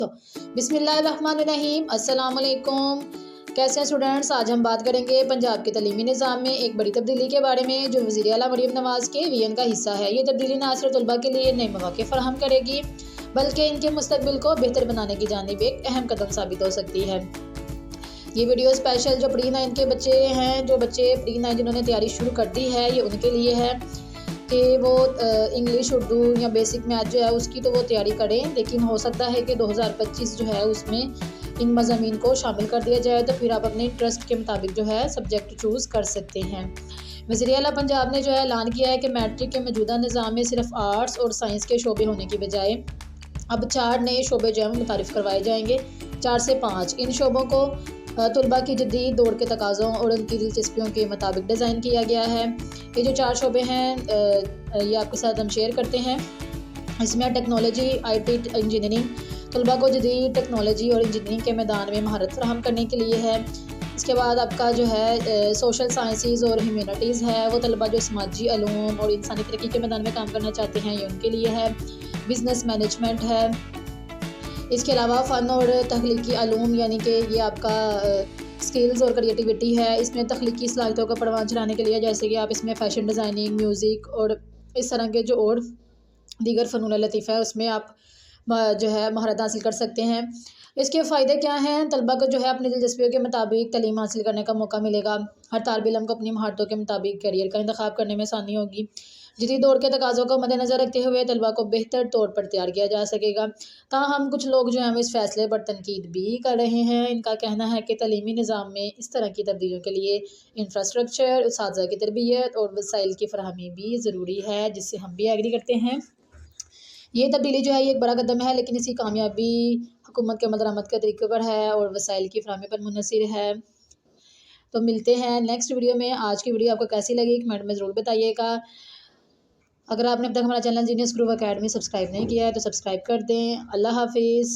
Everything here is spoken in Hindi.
तो बिस्मिल्लाहिर्रहमानिर्रहीम, अस्सलाम वालेकुम। कैसे हैं स्टूडेंट्स? आज हम बात करेंगे पंजाब के तलीमी निज़ाम में एक बड़ी तब्दीली के बारे में जो वज़ीर आला मरीम नवाज़ के विजन का हिस्सा है। ये तब्दीली ना सिर्फ तलबा के लिए नए मौके फराहम करेगी बल्कि इनके मुस्तकबिल को बेहतर बनाने की जानिब एक अहम कदम साबित हो सकती है। ये वीडियो स्पेशल जो प्री 9 के बच्चे हैं, जो बच्चे प्री 9 जिन्होंने तैयारी शुरू कर दी है, ये उनके लिए है कि वो इंग्लिश, उर्दू या बेसिक मैथ जो है उसकी तो वो तैयारी करें, लेकिन हो सकता है कि 2025 जो है उसमें इन मज़ामीन को शामिल कर दिया जाए, तो फिर आप अपने इंटरेस्ट के मुताबिक जो है सब्जेक्ट चूज़ कर सकते हैं। वज़ीर आला पंजाब ने जो है ऐलान किया है कि मैट्रिक के मौजूदा निज़ाम में सिर्फ आर्ट्स और साइंस के शोबे होने की बजाय अब 4 नए शोबे जो है मुतारिफ़ करवाए जाएंगे, 4 से 5। इन शोबों को तलबा की जदीद दौड़ के तकाज़ों और उनकी दिलचस्पियों के मुताबिक डिज़ाइन किया गया है। ये जो 4 शोबे हैं ये आपके साथ हम शेयर करते हैं। इसमें टेक्नोलॉजी, IT, इंजीनियरिंग, तलबा को जदीद टेक्नोलॉजी और इंजीनियरिंग के मैदान में महारत फराहम करने के लिए है। इसके बाद आपका जो है सोशल साइंसेज़ और ह्यूमैनिटीज़ है, वो तलबा जो समाजी अलूम और इंसानी तरक्की के मैदान में काम करना चाहते हैं, ये उनके लिए है। बिज़नेस मैनेजमेंट है। इसके अलावा फ़न और तख्लीकी अलूम यानी कि ये आपका स्किल्स और क्रिएटिविटी है। इसमें तख्लीकी सलाहियतों का परवान चढ़ाने के लिए जैसे कि आप इसमें फ़ैशन डिज़ाइनिंग, म्यूज़िक और इस तरह के जो और दीगर फ़नून लतीफ़ा है उसमें आप जो है महारत हासिल कर सकते हैं। इसके फ़ायदे क्या हैं? तलबा को जो है अपनी दिलचस्पियों के मुताबिक तालीम हासिल करने का मौका मिलेगा। हर तालिब इल्म को अपनी महारतों के मुताबिक करियर का इंतखाब करने में आसानी होगी। जदीद दौर के तकाज़ों को मद्देनज़र रखते हुए तलबा को बेहतर तौर पर तैयार किया जा सकेगा। ताहम कुछ लोग जो हैं इस फैसले पर तनकीद भी कर रहे हैं। इनका कहना है कि तलीमी निज़ाम में इस तरह की तब्दीलियों के लिए इंफ्रास्ट्रक्चर, उस्ताज़ा की तरबियत और वसाइल की फराहमी भी ज़रूरी है, जिससे हम भी एग्री करते हैं। ये तब्दीली जो है ये एक बड़ा कदम है, लेकिन इसकी कामयाबी हुकूमत के अमल के तरीके पर है और वसाइल की फराहमी पर मुनहसर है। तो मिलते हैं नेक्स्ट वीडियो में। आज की वीडियो आपको कैसी लगी कमेंट में ज़रूर बताइएगा। अगर आपने अब तक हमारा channel genius group academy subscribe नहीं किया है तो सब्सक्राइब कर दें। अल्लाह हाफिज़।